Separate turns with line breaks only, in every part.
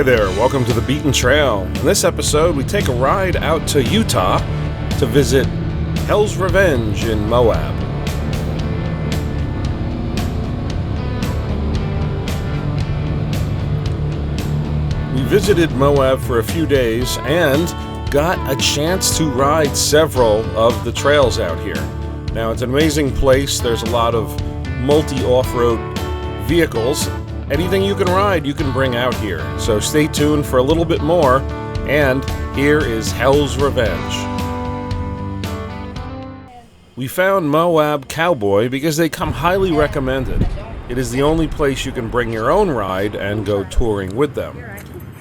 Hi there, welcome to the Beaten Trail. In this episode, we take a ride out to Utah to visit Hell's Revenge in Moab. We visited Moab for a few days and got a chance to ride several of the trails out here. Now, it's an amazing place. There's a lot of multi-off-road vehicles. Anything you can ride, you can bring out here. So stay tuned for a little bit more. And here is Hell's Revenge. We found Moab Cowboy because they come highly recommended. It is the only place you can bring your own ride and go touring with them.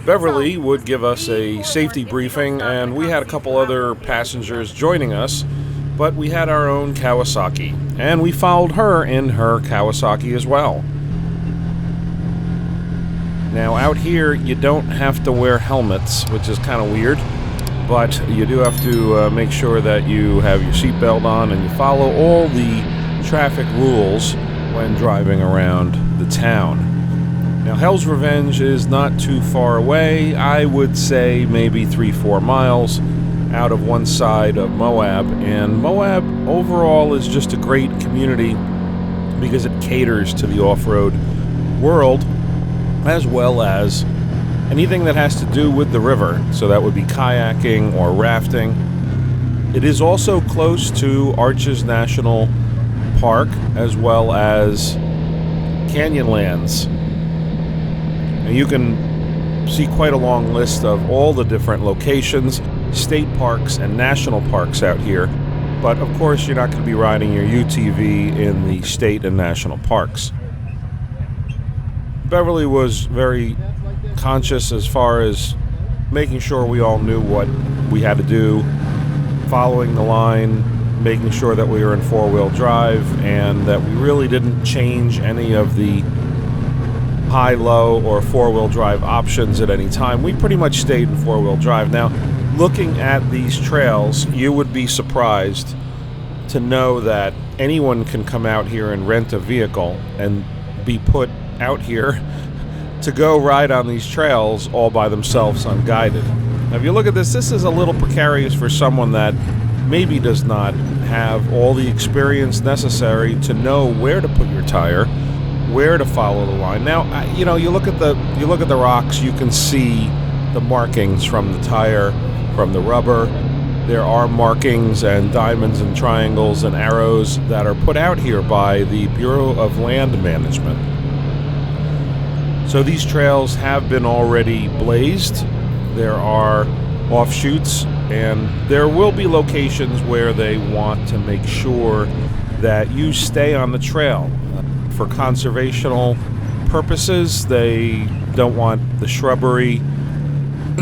Beverlie would give us a safety briefing, and we had a couple other passengers joining us, but we had our own Kawasaki, and we followed her in her Kawasaki as well. Now, out here, you don't have to wear helmets, which is kind of weird, but you do have to make sure that you have your seatbelt on and you follow all the traffic rules when driving around the town. Now, Hell's Revenge is not too far away. I would say maybe 3-4 miles out of one side of Moab, and Moab overall is just a great community because it caters to the off-road world, as well as anything that has to do with the river. So that would be kayaking or rafting. It is also close to Arches National Park, as well as Canyonlands. Now, you can see quite a long list of all the different locations, state parks and national parks out here. But of course, you're not going to be riding your UTV in the state and national parks. Beverlie was very conscious as far as making sure we all knew what we had to do, following the line, making sure that we were in four-wheel drive, and that we really didn't change any of the high-low or four-wheel drive options at any time. We pretty much stayed in four-wheel drive. Now, looking at these trails, you would be surprised to know that anyone can come out here and rent a vehicle and be put out here to go ride on these trails all by themselves unguided. Now, if you look at this is a little precarious for someone that maybe does not have all the experience necessary to know where to put your tire, where to follow the line. Now, you look at the rocks, you can see the markings from the tire, from the rubber. There are markings and diamonds and triangles and arrows that are put out here by the Bureau of Land Management. So these trails have been already blazed. There are offshoots, and there will be locations where they want to make sure that you stay on the trail. For conservational purposes, they don't want the shrubbery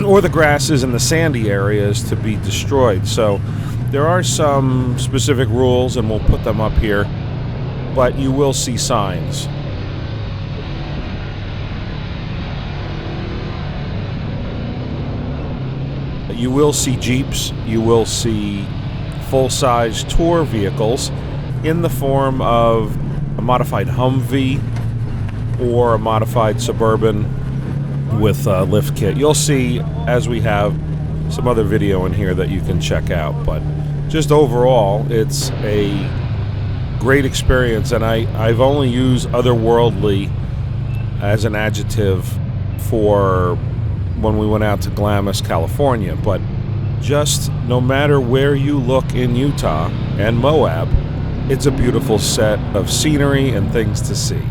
or the grasses in the sandy areas to be destroyed. So there are some specific rules, and we'll put them up here, but you will see signs. You will see Jeeps, you will see full-size tour vehicles in the form of a modified Humvee or a modified Suburban with a lift kit. You'll see, as we have some other video in here that you can check out, but just overall, it's a great experience, and I've only used otherworldly as an adjective for when we went out to Glamis, California, but just no matter where you look in Utah and Moab, it's a beautiful set of scenery and things to see.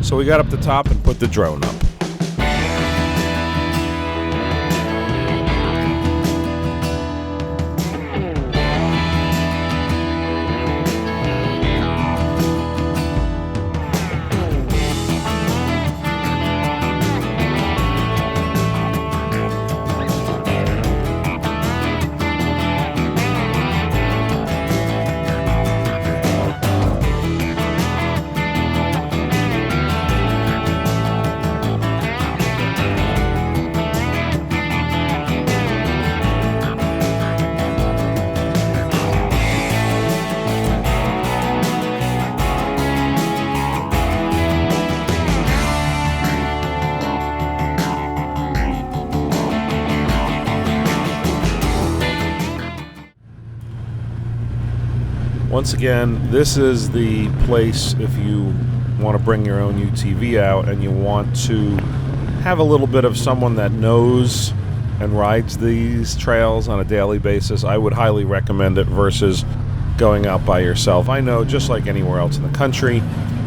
So we got up the top and put the drone up. Once again, this is the place if you want to bring your own UTV out and you want to have a little bit of someone that knows and rides these trails on a daily basis. I would highly recommend it versus going out by yourself. I know, just like anywhere else in the country,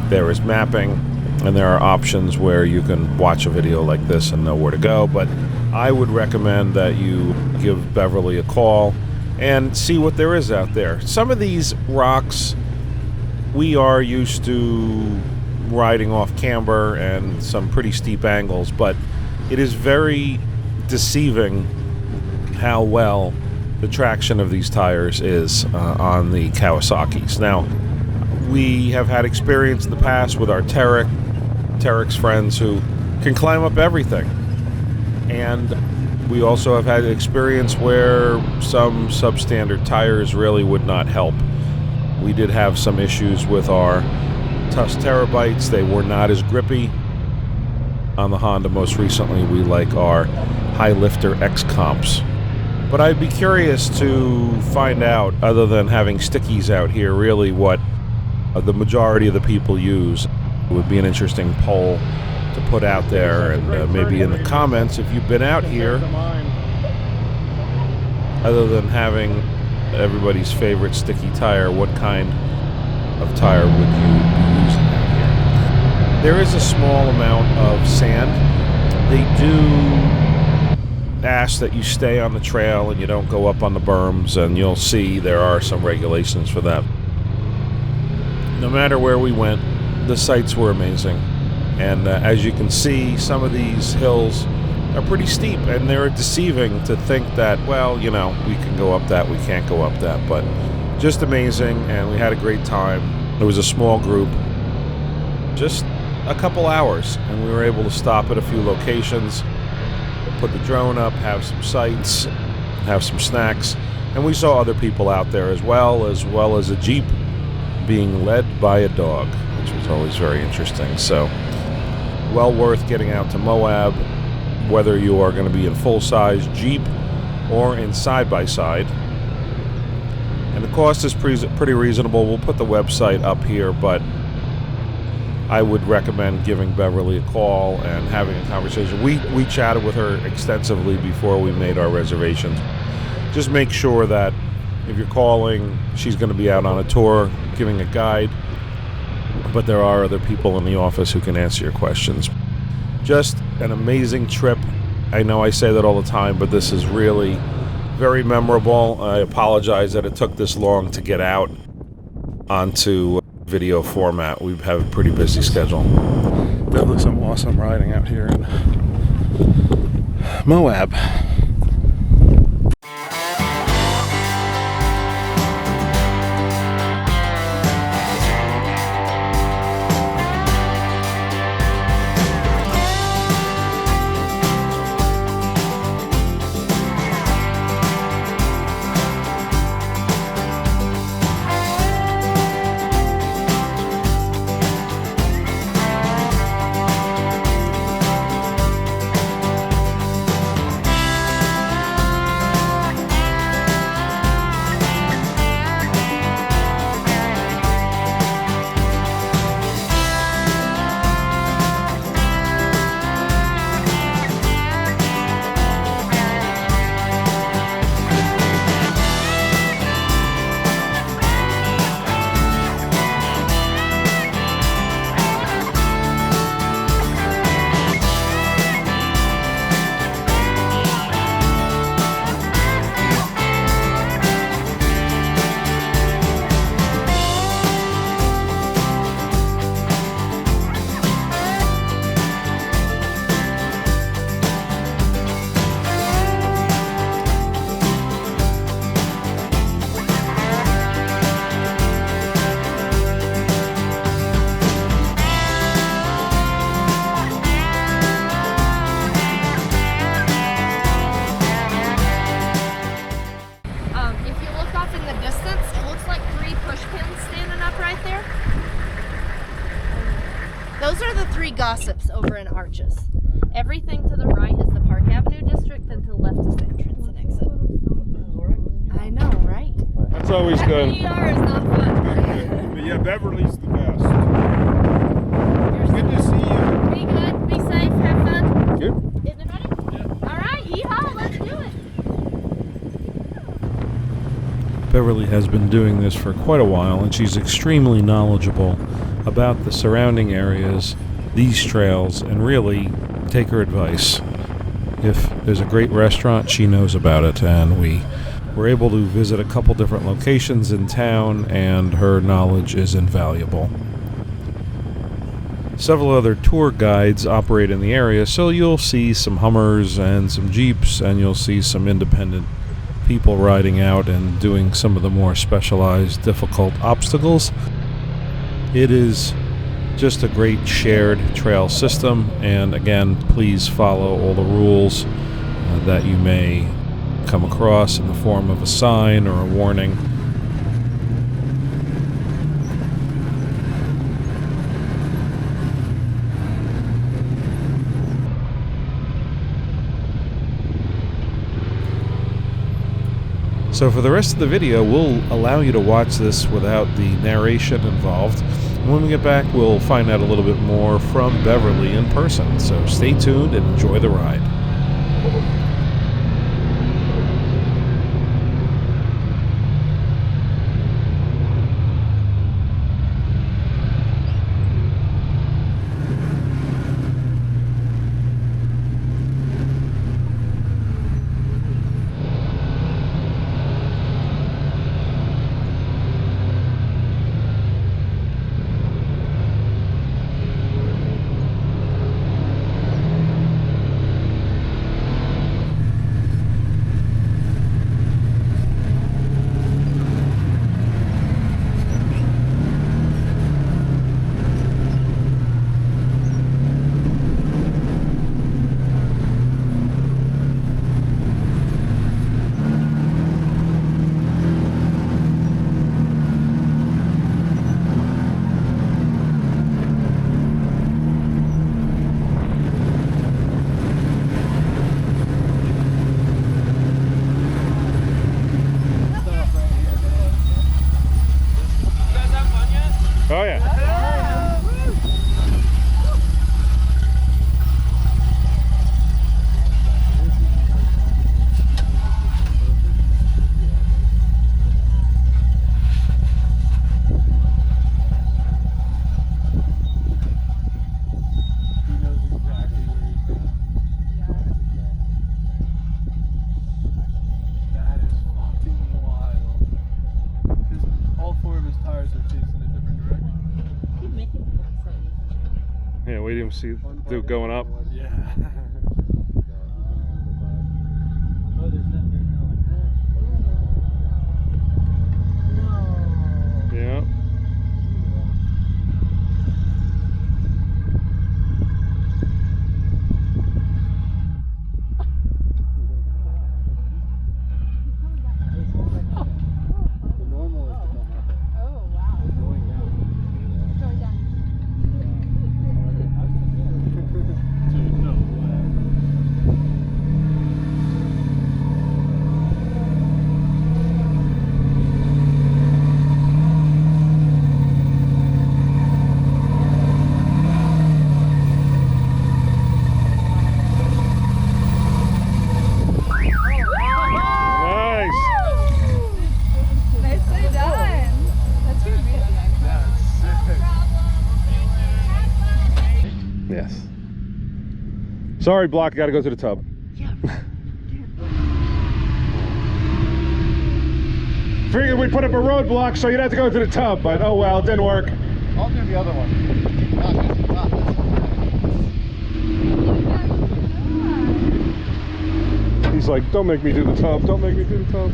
there is mapping and there are options where you can watch a video like this and know where to go, but I would recommend that you give Beverlie a call and see what there is out there. Some of these rocks we are used to riding off camber and some pretty steep angles, but it is very deceiving how well the traction of these tires is on the Kawasaki's. Now, we have had experience in the past with our Terex friends who can climb up everything, and we also have had experience where some substandard tires really would not help. We did have some issues with our Tusk Terabytes. They were not as grippy. On the Honda most recently, we like our High Lifter X Comps. But I'd be curious to find out, other than having stickies out here, really what the majority of the people use. It would be an interesting poll to put out there, and maybe in the comments, if you've been out here, other than having everybody's favorite sticky tire, what kind of tire would you be using out here? There is a small amount of sand. They do ask that you stay on the trail and you don't go up on the berms, and you'll see there are some regulations for that. No matter where we went, the sights were amazing. And as you can see, some of these hills are pretty steep, and they're deceiving to think that, well, you know, we can go up that, we can't go up that. But just amazing, and we had a great time. There was a small group, just a couple hours, and we were able to stop at a few locations, put the drone up, have some sights, have some snacks, and we saw other people out there as well as a Jeep being led by a dog, which was always very interesting. So, well worth getting out to Moab, whether you are going to be in full-size Jeep or in side-by-side. And the cost is pretty reasonable. We'll put the website up here, but I would recommend giving Beverlie a call and having a conversation. We chatted with her extensively before we made our reservations. Just make sure that if you're calling, she's going to be out on a tour giving a guide, but there are other people in the office who can answer your questions. Just an amazing trip. I know I say that all the time, but this is really very memorable. I apologize that it took this long to get out onto video format. We have a pretty busy schedule. Definitely some awesome riding out here in Moab.
Those are the three gossips over in Arches. Everything to the right is the Park Avenue district, and to the left is the entrance and exit. I know, right?
always good.
ER is not fun.
But yeah, Beverly's the best. Good to see you.
Be good, be safe, have fun.
Yep.
Isn't it ready? Yeah. All right, yeehaw, let's do it.
Beverlie has been doing this for quite a while, and she's extremely knowledgeable about the surrounding areas, these trails, and really take her advice. If there's a great restaurant, she knows about it, and we were able to visit a couple different locations in town, and her knowledge is invaluable. Several other tour guides operate in the area, so you'll see some Hummers and some Jeeps, and you'll see some independent people riding out and doing some of the more specialized, difficult obstacles. It is just a great shared trail system, and again, please follow all the rules that you may come across in the form of a sign or a warning. So for the rest of the video, we'll allow you to watch this without the narration involved. And when we get back, we'll find out a little bit more from Beverlie in person. So stay tuned and enjoy the ride. Oh yeah. Yeah, wait till you see dude going up.
Yeah.
Yeah. Yes. Sorry, Block, gotta go to the tub.
Yeah.
Figured we'd put up a roadblock so you'd have to go to the tub, but oh well, it didn't work.
I'll do the other one.
He's like, don't make me do the tub, don't make me do the tub.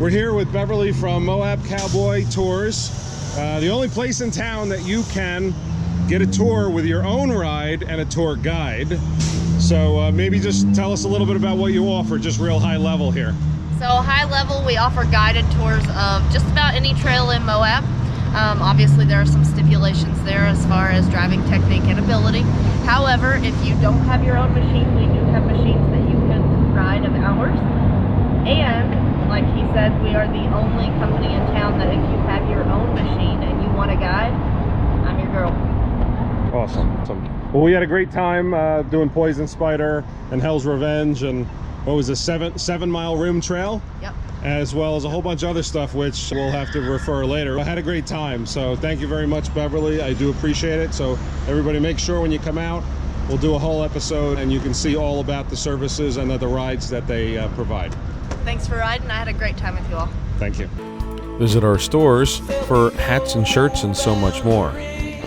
We're here with Beverlie from Moab Cowboy Tours, the only place in town that you can get a tour with your own ride and a tour guide. So maybe just tell us a little bit about what you offer, just real high level here.
So high level, we offer guided tours of just about any trail in Moab. Obviously there are some stipulations there as far as driving technique and ability. However, if you don't have your own machine, we do have machines that you can ride of ours. And like he said, we are the only company in town that if you have your own machine and you want a guide, I'm your girl.
Awesome. Well, we had a great time doing Poison Spider and Hell's Revenge and what was a 7-mile rim trail?
Yep.
As well as a whole bunch of other stuff, which we'll have to refer later. I had a great time, so thank you very much, Beverlie. I do appreciate it. So everybody make sure when you come out, we'll do a whole episode and you can see all about the services and the rides that they provide.
Thanks for riding. I had a great time with you all.
Thank you.
Visit our stores for hats and shirts and so much more.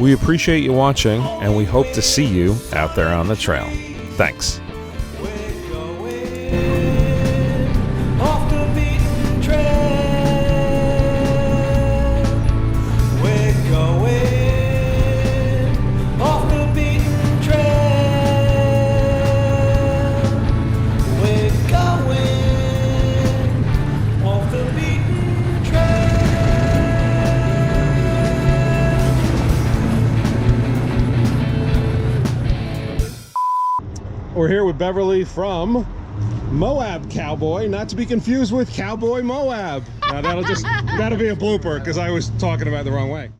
We appreciate you watching, and we hope to see you out there on the trail. Thanks.
We're here with Beverlie from Moab Cowboy, not to be confused with Cowboy Moab. Now that'll be a blooper because I was talking about it the wrong way.